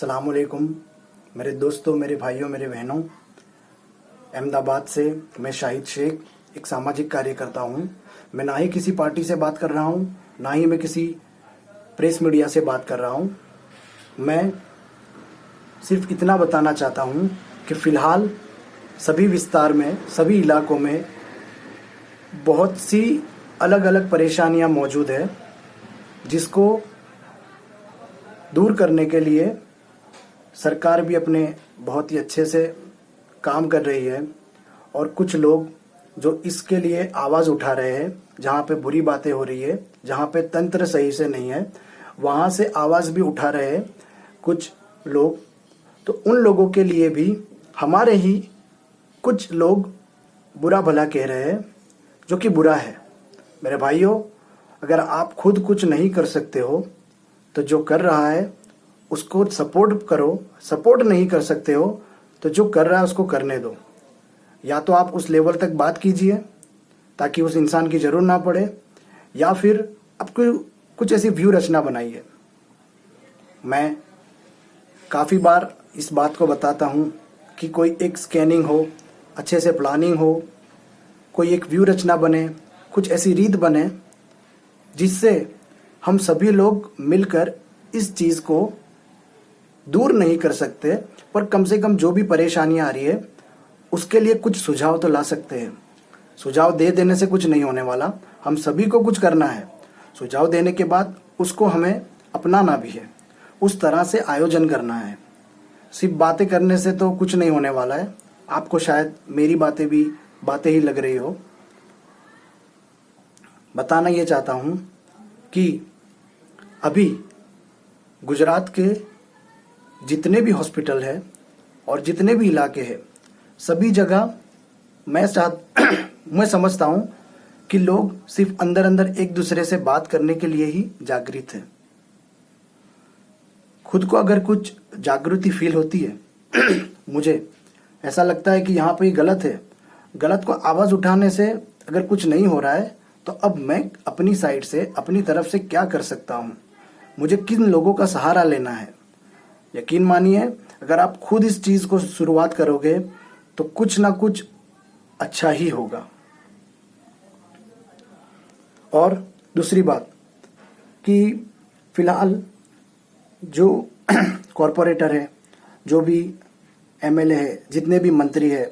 अस्सलामुअलैकुम मेरे दोस्तों, मेरे भाइयों, मेरे बहनों। अहमदाबाद से मैं शाहिद शेख एक सामाजिक कार्यकर्ता हूँ। मैं ना ही किसी पार्टी से बात कर रहा हूँ, ना ही मैं किसी प्रेस मीडिया से बात कर रहा हूँ। मैं सिर्फ इतना बताना चाहता हूँ कि फ़िलहाल सभी विस्तार में, सभी इलाकों में बहुत सी अलग अलग परेशानियाँ मौजूद है, जिसको दूर करने के लिए सरकार भी अपने बहुत ही अच्छे से काम कर रही है। और कुछ लोग जो इसके लिए आवाज़ उठा रहे हैं, जहाँ पे बुरी बातें हो रही है, जहाँ पे तंत्र सही से नहीं है, वहाँ से आवाज़ भी उठा रहे हैं कुछ लोग। तो उन लोगों के लिए भी हमारे ही कुछ लोग बुरा भला कह रहे हैं, जो कि बुरा है। मेरे भाइयों, अगर आप खुद कुछ नहीं कर सकते हो तो जो कर रहा है उसको सपोर्ट करो। सपोर्ट नहीं कर सकते हो तो जो कर रहा है उसको करने दो। या तो आप उस लेवल तक बात कीजिए ताकि उस इंसान की ज़रूरत ना पड़े, या फिर आपको कुछ ऐसी व्यू रचना बनाइए। मैं काफ़ी बार इस बात को बताता हूँ कि कोई एक स्कैनिंग हो, अच्छे से प्लानिंग हो, कोई एक व्यू रचना बने, कुछ ऐसी रीत बने जिससे हम सभी लोग मिलकर इस चीज़ को दूर नहीं कर सकते, पर कम से कम जो भी परेशानियां आ रही है उसके लिए कुछ सुझाव तो ला सकते हैं। सुझाव दे देने से कुछ नहीं होने वाला, हम सभी को कुछ करना है। सुझाव देने के बाद उसको हमें अपनाना भी है, उस तरह से आयोजन करना है। सिर्फ बातें करने से तो कुछ नहीं होने वाला है। आपको शायद मेरी बातें भी बातें ही लग रही हो। बताना ये चाहता हूँ कि अभी गुजरात के जितने भी हॉस्पिटल है और जितने भी इलाके हैं, सभी जगह मैं समझता हूँ कि लोग सिर्फ अंदर अंदर एक दूसरे से बात करने के लिए ही जागृत है। खुद को अगर कुछ जागृति फील होती है मुझे ऐसा लगता है कि यहाँ पे गलत है, गलत को आवाज़ उठाने से अगर कुछ नहीं हो रहा है तो अब मैं अपनी साइड से, अपनी तरफ से क्या कर सकता हूँ, मुझे किन लोगों का सहारा लेना है। यकीन मानिए, अगर आप खुद इस चीज़ को शुरुआत करोगे तो कुछ ना कुछ अच्छा ही होगा। और दूसरी बात कि फिलहाल जो कॉरपोरेटर है, जो भी एमएलए है, जितने भी मंत्री है,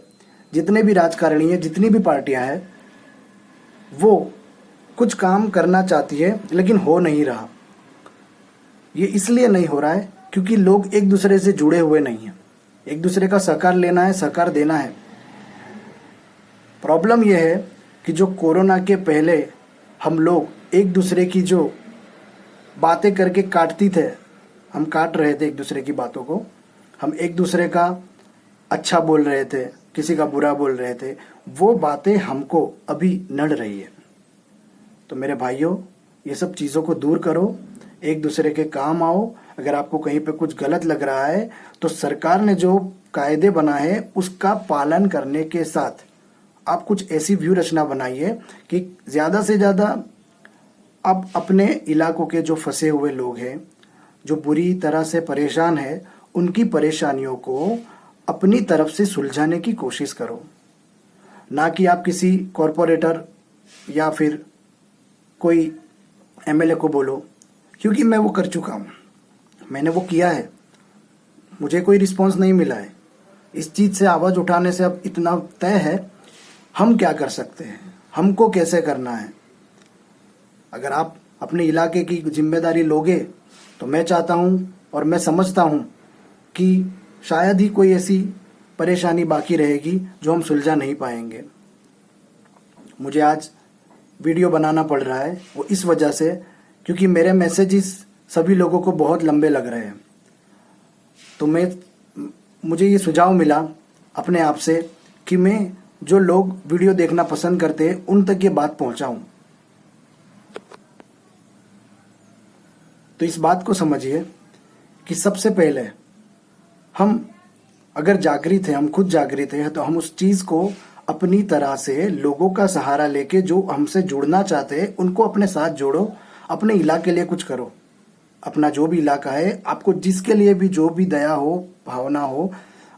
जितने भी राजकारणी है, जितनी भी पार्टियां हैं, वो कुछ काम करना चाहती है लेकिन हो नहीं रहा। ये इसलिए नहीं हो रहा है क्योंकि लोग एक दूसरे से जुड़े हुए नहीं हैं। एक दूसरे का सहकार लेना है, सहकार देना है। प्रॉब्लम यह है कि जो कोरोना के पहले हम लोग एक दूसरे की जो बातें करके काटती थे, हम काट रहे थे एक दूसरे की बातों को, हम एक दूसरे का अच्छा बोल रहे थे, किसी का बुरा बोल रहे थे, वो बातें हमको अभी नड़ रही है। तो मेरे भाइयों, ये सब चीज़ों को दूर करो, एक दूसरे के काम आओ। अगर आपको कहीं पे कुछ गलत लग रहा है तो सरकार ने जो कायदे बनाए हैं उसका पालन करने के साथ आप कुछ ऐसी व्यू रचना बनाइए कि ज़्यादा से ज़्यादा आप अपने इलाकों के जो फंसे हुए लोग हैं, जो बुरी तरह से परेशान हैं, उनकी परेशानियों को अपनी तरफ से सुलझाने की कोशिश करो। ना कि आप किसी कॉरपोरेटर या फिर कोई एमएलए को बोलो, क्योंकि मैं वो कर चुका हूँ, मैंने वो किया है, मुझे कोई रिस्पांस नहीं मिला है। इस चीज़ से आवाज़ उठाने से अब इतना तय है, हम क्या कर सकते हैं, हमको कैसे करना है। अगर आप अपने इलाके की जिम्मेदारी लोगे तो मैं चाहता हूँ और मैं समझता हूँ कि शायद ही कोई ऐसी परेशानी बाकी रहेगी जो हम सुलझा नहीं पाएंगे। मुझे आज वीडियो बनाना पड़ रहा है वो इस वजह से क्योंकि मेरे मैसेजेस सभी लोगों को बहुत लंबे लग रहे हैं। तो मुझे ये सुझाव मिला अपने आप से कि मैं जो लोग वीडियो देखना पसंद करते हैं उन तक ये बात पहुंचाऊं। तो इस बात को समझिए कि सबसे पहले हम अगर जागृत हैं, हम खुद जागृत हैं, तो हम उस चीज़ को अपनी तरह से लोगों का सहारा लेके जो हमसे जुड़ना चाहते हैं उनको अपने साथ जोड़ो, अपने इलाके के लिए कुछ करो। अपना जो भी इलाका है, आपको जिसके लिए भी जो भी दया हो, भावना हो,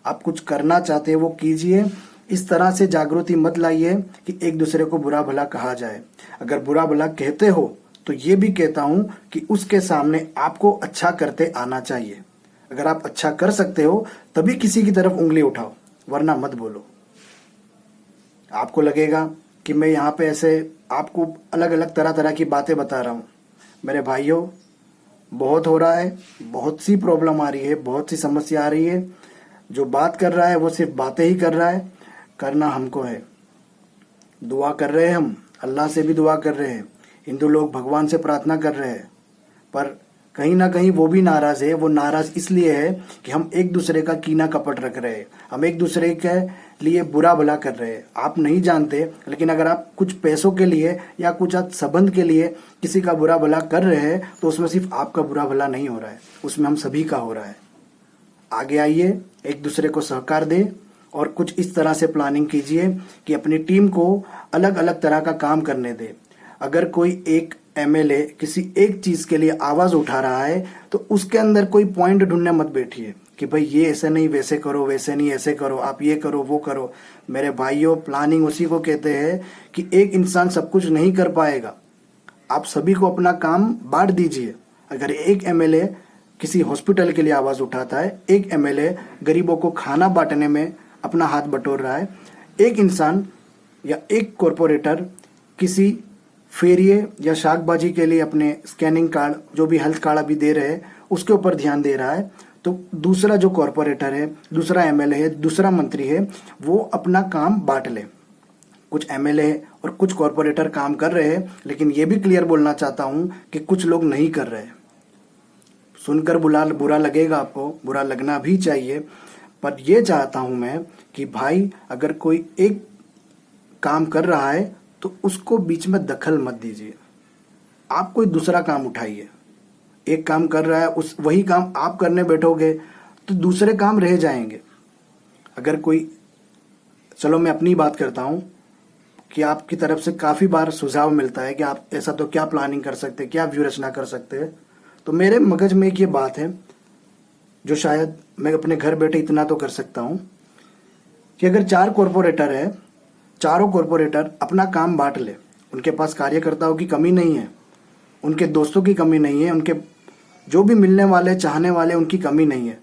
आप कुछ करना चाहते हैं वो कीजिए। इस तरह से जागृति मत लाइए कि एक दूसरे को बुरा भला कहा जाए। अगर बुरा भला कहते हो तो ये भी कहता हूं कि उसके सामने आपको अच्छा करते आना चाहिए। अगर आप अच्छा कर सकते हो तभी किसी की तरफ उंगली उठाओ, वरना मत बोलो। आपको लगेगा कि मैं यहाँ पे ऐसे आपको अलग अलग तरह तरह की बातें बता रहा हूँ। मेरे भाइयों, बहुत हो रहा है, बहुत सी प्रॉब्लम आ रही है, बहुत सी समस्या आ रही है। जो बात कर रहा है वो सिर्फ बातें ही कर रहा है, करना हमको है। दुआ कर रहे हैं, हम अल्लाह से भी दुआ कर रहे हैं, हिंदू लोग भगवान से प्रार्थना कर रहे हैं, पर कहीं ना कहीं वो भी नाराज है। वो नाराज इसलिए है कि हम एक दूसरे का कीना कपट रख रहे हैं, हम एक दूसरे के लिए बुरा भला कर रहे हैं। आप नहीं जानते, लेकिन अगर आप कुछ पैसों के लिए या कुछ संबंध के लिए किसी का बुरा भला कर रहे हैं तो उसमें सिर्फ आपका बुरा भला नहीं हो रहा है, उसमें हम सभी का हो रहा है। आगे आइए, एक दूसरे को सहकार दें और कुछ इस तरह से प्लानिंग कीजिए कि अपनी टीम को अलग अलग तरह का काम करने दे। अगर कोई एक एमएलए किसी एक चीज के लिए आवाज उठा रहा है तो उसके अंदर कोई पॉइंट ढूंढने मत बैठिए कि भाई ये ऐसे नहीं वैसे करो, वैसे नहीं ऐसे करो, आप ये करो वो करो। मेरे भाइयों, प्लानिंग उसी को कहते हैं कि एक इंसान सब कुछ नहीं कर पाएगा। आप सभी को अपना काम बांट दीजिए। अगर एक एमएलए किसी हॉस्पिटल के लिए आवाज उठाता है, एक एमएलए गरीबों को खाना बांटने में अपना हाथ बटोर रहा है, एक इंसान या एक कॉरपोरेटर किसी फेरिए या शाकबाजी के लिए अपने स्कैनिंग कार्ड, जो भी हेल्थ कार्ड अभी दे रहे हैं, उसके ऊपर ध्यान दे रहा है, तो दूसरा जो कॉरपोरेटर है, दूसरा एमएलए है, दूसरा मंत्री है, वो अपना काम बांट ले। कुछ एमएलए और कुछ कॉरपोरेटर काम कर रहे हैं, लेकिन ये भी क्लियर बोलना चाहता हूं कि कुछ लोग नहीं कर रहे। सुनकर बुरा लगेगा, आपको बुरा लगना भी चाहिए, पर यह चाहता हूं मैं कि भाई, अगर कोई एक काम कर रहा है तो उसको बीच में दखल मत दीजिए। आप कोई दूसरा काम उठाइए। एक काम कर रहा है, उस वही काम आप करने बैठोगे तो दूसरे काम रह जाएंगे। अगर कोई, चलो मैं अपनी बात करता हूं कि आपकी तरफ से काफी बार सुझाव मिलता है कि आप ऐसा तो क्या प्लानिंग कर सकते, क्या व्यू रचना कर सकते हैं। तो मेरे मगज में एक ये बात है जो शायद मैं अपने घर बैठे इतना तो कर सकता हूं कि अगर 4 कॉरपोरेटर है, चारों कॉरपोरेटर अपना काम बांट ले। उनके पास कार्यकर्ताओं की कमी नहीं है, उनके दोस्तों की कमी नहीं है, उनके जो भी मिलने वाले चाहने वाले उनकी कमी नहीं है,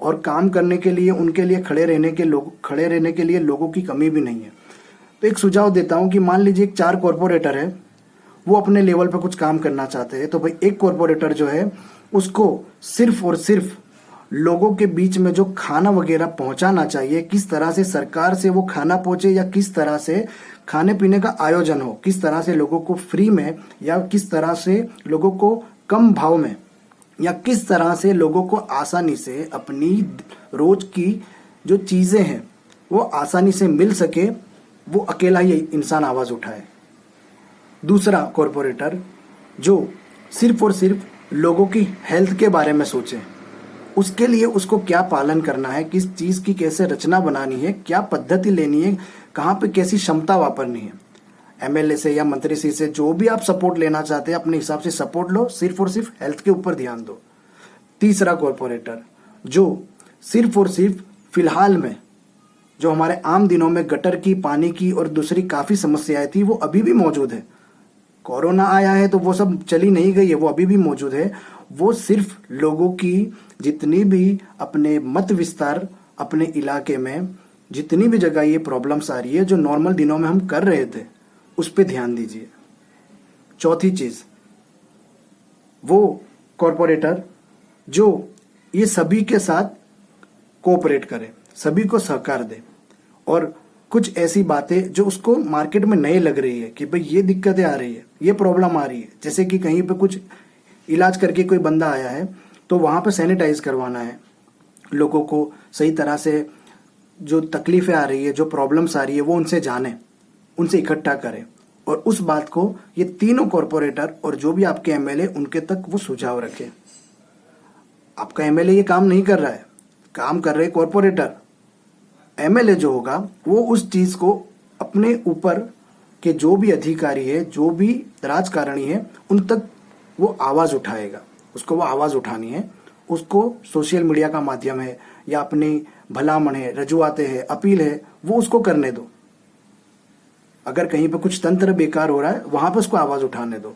और काम करने के लिए उनके लिए खड़े रहने के लिए लोगों की कमी भी नहीं है। तो एक सुझाव देता हूं कि मान लीजिए 4 कॉरपोरेटर है, वो अपने लेवल पर कुछ काम करना चाहते हैं, तो भाई एक कॉरपोरेटर जो है उसको सिर्फ और सिर्फ लोगों के बीच में जो खाना वगैरह पहुंचाना चाहिए, किस तरह से सरकार से वो खाना पहुंचे या किस तरह से खाने पीने का आयोजन हो, किस तरह से लोगों को फ्री में या किस तरह से लोगों को कम भाव में या किस तरह से लोगों को आसानी से अपनी रोज की जो चीजें हैं वो आसानी से मिल सके, वो अकेला ही इंसान आवाज उठाए। दूसरा कॉरपोरेटर जो सिर्फ और सिर्फ लोगों की हेल्थ के बारे में सोचे, उसके लिए उसको क्या पालन करना है, किस चीज की कैसे रचना बनानी है, क्या पद्धति लेनी है, कहां पे कैसी क्षमता वापरनी है। एमएलए से या मंत्री से जो भी आप सपोर्ट लेना चाहते हैं अपने हिसाब से सपोर्ट लो, सिर्फ और सिर्फ हेल्थ के ऊपर ध्यान दो। तीसरा कॉरपोरेटर जो सिर्फ और सिर्फ फिलहाल में जो हमारे आम दिनों में गटर की, पानी की और दूसरी काफी समस्याएं थी वो अभी भी मौजूद है। कोरोना आया है तो वो सब चली नहीं गई है, वो अभी भी मौजूद है। वो सिर्फ लोगों की जितनी भी अपने मत विस्तार, अपने इलाके में जितनी भी जगह ये प्रॉब्लम्स आ रही है जो नॉर्मल दिनों में हम कर रहे थे, उस पर ध्यान दीजिए। चौथी चीज, वो कॉरपोरेटर जो ये सभी के साथ कोऑपरेट करे, सभी को सहकार दे, और कुछ ऐसी बातें जो उसको मार्केट में नए लग रही है कि भाई ये दिक्कतें आ रही है, ये प्रॉब्लम आ रही है, जैसे कि कहीं पे कुछ इलाज करके कोई बंदा आया है तो वहां पे सैनिटाइज करवाना है, लोगों को सही तरह से जो तकलीफें आ रही है, जो प्रॉब्लम्स आ रही है वो उनसे जाने, उनसे इकट्ठा करें, और उस बात को ये तीनों कॉरपोरेटर और जो भी आपके एमएलए उनके तक वो सुझाव रखें। आपका एमएलए ये काम नहीं कर रहा है, काम कर रहे कॉरपोरेटर। एमएलए जो होगा वो उस चीज को अपने ऊपर के जो भी अधिकारी है, जो भी राजकारणी है, उन तक वो आवाज उठाएगा। उसको वो आवाज उठानी है, उसको सोशल मीडिया का माध्यम है या अपनी भलामण है, रजुआते है, अपील है, वो उसको करने दो। अगर कहीं पे कुछ तंत्र बेकार हो रहा है वहां पे उसको आवाज उठाने दो।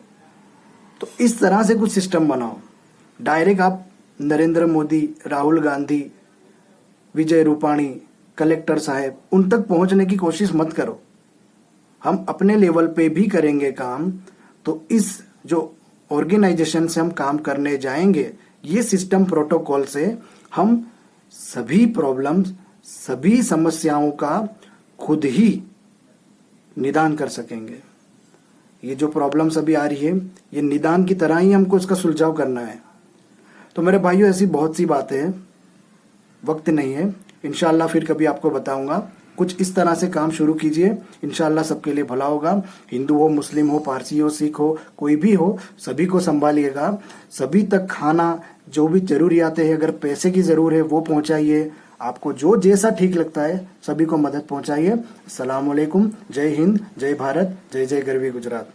तो इस तरह से कुछ सिस्टम बनाओ। डायरेक्ट आप नरेंद्र मोदी, राहुल गांधी, विजय रूपाणी, कलेक्टर साहब उन तक पहुंचने की कोशिश मत करो। हम अपने लेवल पे भी करेंगे काम, तो इस जो ऑर्गेनाइजेशन से हम काम करने जाएंगे, ये सिस्टम प्रोटोकॉल से हम सभी प्रॉब्लम्स, सभी समस्याओं का खुद ही निदान कर सकेंगे। ये जो प्रॉब्लम्स अभी आ रही है, ये निदान की तरह ही हमको इसका सुलझाव करना है। तो मेरे भाइयों, ऐसी बहुत सी बातें हैं, वक्त नहीं है, इंशाल्लाह फिर कभी आपको बताऊंगा। कुछ इस तरह से काम शुरू कीजिए, इंशाल्लाह सबके लिए भला होगा। हिंदू हो, मुस्लिम हो, पारसी हो, सिख हो, कोई भी हो, सभी को संभालिएगा। सभी तक खाना, जो भी जरूरियातें हैं, अगर पैसे की जरूरत है वो पहुंचाइए। आपको जो जैसा ठीक लगता है सभी को मदद पहुंचाइए। अस्सलाम वालेकुम, जय हिंद, जय भारत, जय जय गरवी गुजरात।